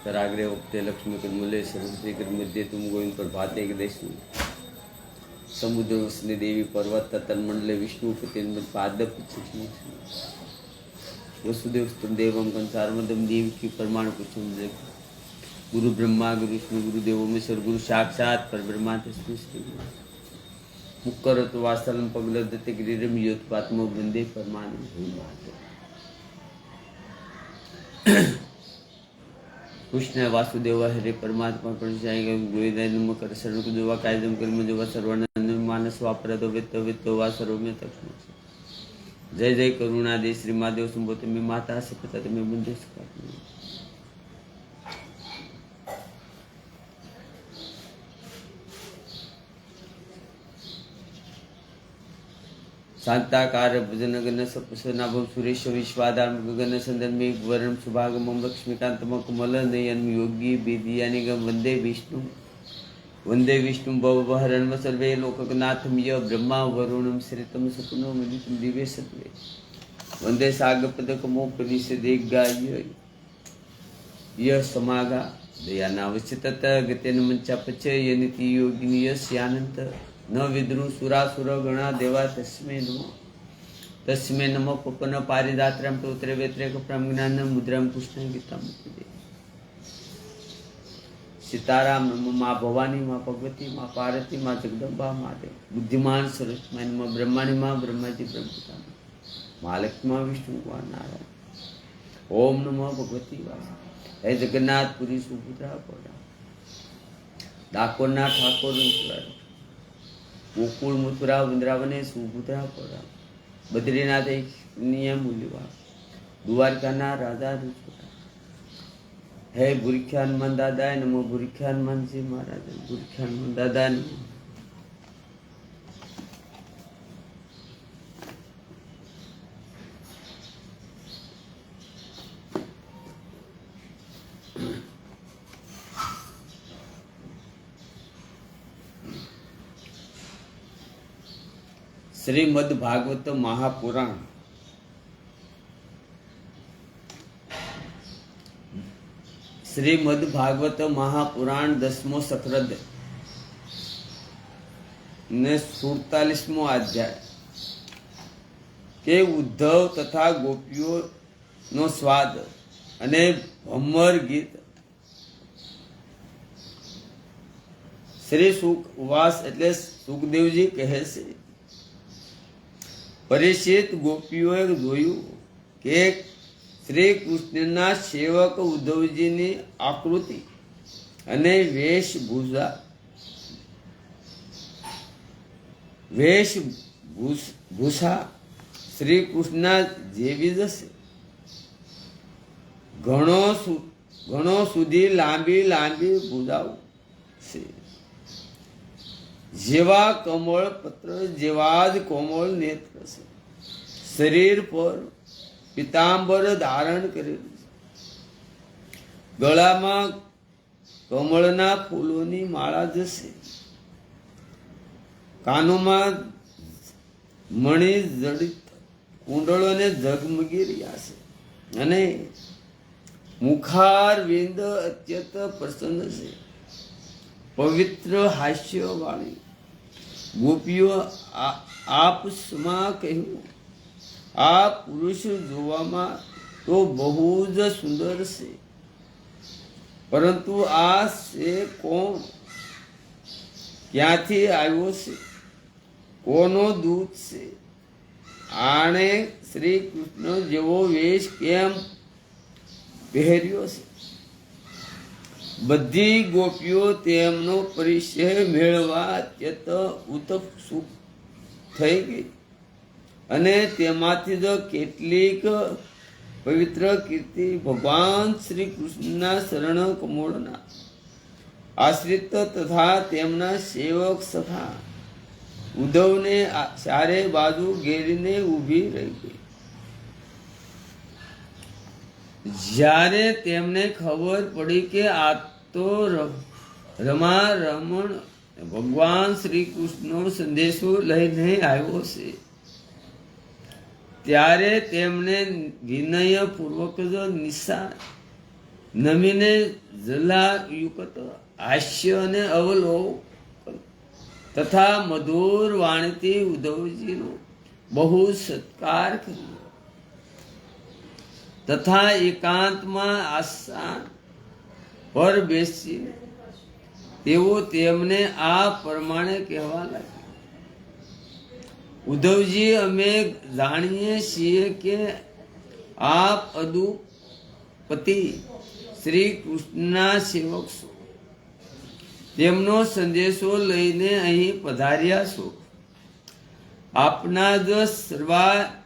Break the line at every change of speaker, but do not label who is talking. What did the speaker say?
कराग्रे वक्ते लक्ष्मी कर मूल्य सरस्वती कर मध्य तुम गोविंद पर भाते के देश समुद्र वसने देवी पर्वत तन मंडले विष्णु पतिन पाद वसुदेव स्तम देवम कंसारमदम देव की परमाणु कुसुम गुरु ब्रह्मा गुरु विष्णु गुरु देवो महेश्वर गुरु साक्षात पर ब्रह्मा तस्मै श्री मुक्करत वास्तलम पगलदते गिरिरम योत्पात्मो वंदे परमानंद कृष्ण वासुदेव हरे परमात्मा परिचायक गोविंदाय नमः कर सर्व को दुआ कायदम कर मुझे वा सर्वानंद मानस वापरतो वित्त वित्तो वा सर्व में तक जय जय करुणा दे श्री महादेव संबोध में माता से पता में मुंडे शांताकार भजन गण सपसनाभम सुरेश विश्वाधार गगन संदर्मी वरण सुभागम लक्ष्मीकांतम कमल नयन योगी बेदियानि वंदे विष्णु भवहरण सर्वे लोकनाथम य ब्रह्मा वरुणम श्रितम सपनो मुदितम दिव्य सत्वे वंदे सागपदकमो परिषदेगाय य समागा दयानावश्य तत गतेन मंचापच यनिति योगिनी यस्यानंत न विद्रु सुरासुर गणा देवा तस्मै नमः पपन पारिदात्रम तोत्रे वेत्रे कप्रम ज्ञान मुद्राम कृष्ण गीता मुक्ति सीताराम नमः माँ भवानी माँ भगवती माँ पार्वती माँ जगदम्बा माँ देव बुद्धिमान सरस्वती नमः ब्रह्माणी माँ ब्रह्मा जी ब्रह्मपिता माँ लक्ष्मी माँ विष्णु कुमार नारायण ओम नमः भगवती वास हे जगन्नाथपुरी सुभद्रा पौड़ा डाकोरनाथ ठाकुर गोकुल मथुरा वृंदावने सुभद्रा पड़ा बद्रीनाथ एक नियम मूल्यवा द्वारकाना राजा है बुरख्या हनुमान दादा नमो बुरख्या हनुमान जी महाराज बुरख्या हनुमान दादा नमो श्रीमद् भागवत महापुराण श्रीमद् भागवत महापुराण 10मो सक्रद ने 47मो अध्याय के उद्धव तथा गोपियों नो स्वाद अने भम्मर गीत श्री सुख उवास एटले सुखदेवजी कहे छे परिचित गोपीओए जोयु के श्री कृष्णना सेवक उद्धवजीनी आकृति अने वेशभूषा श्री कृष्ण जेवी जशे घणो सुधी लांबी लांबी भुजाओ छे जेवा कमल पत्र जेवाज कोमल नेत्र से शरीर पर पीतांबर धारण करे गला में कमलना फूलोनी माला जसे कानों में मणि जड़ित कुंडलों ने जगमगी रह्या छे अने मुखार विंद अत्यंत प्रसन्न से पवित्र हास्य वाली गोपीओ आप समा कहूं आ पुरुष जोवामा तो बहु ज सुंदर से परंतु आ से कोण क्यांथी आव्यो छे कोनो दूत से आणे श्री कृष्ण जेवो वेश केम પહેર્યો છે બધી ગોપીઓ તેમનો પરિચય મેળવવા અત્યંત ઉત્સુક થઈ ગઈ અને તેમાંથી જ કેટલીક પવિત્ર કીર્તિ ભગવાન શ્રી કૃષ્ણના શરણ કમળના આશ્રિત તથા તેમના સેવક સખા ઉદ્ધવને ચારે બાજુ ઘેરીને ઊભી રહી ગઈ જ્યારે તેમને ખબર પડી કે આ તો રમા રમણ ભગવાન શ્રી કૃષ્ણનો સંદેશો લઈને આવ્યો છે ત્યારે તેમણે વિનય પૂર્વક જ નમીને જલાયુક્ત હાસ્ય અને અવલોકન તથા મધુર વાણીથી ઉદ્ધવજીનો બહુ સત્કાર કર્યો તથા એકાંતમાં આસન પર બેસી તેઓ તેમને આ પ્રમાણે કહેવા લાગ્યા, ઉદ્ધવજી, અમે જાણીએ છીએ કે આપ અદુપતિ શ્રી કૃષ્ણના સેવક છો, તેમનો સંદેશો લઈને અહીં પધાર્યા છો. આપના જ સર્વા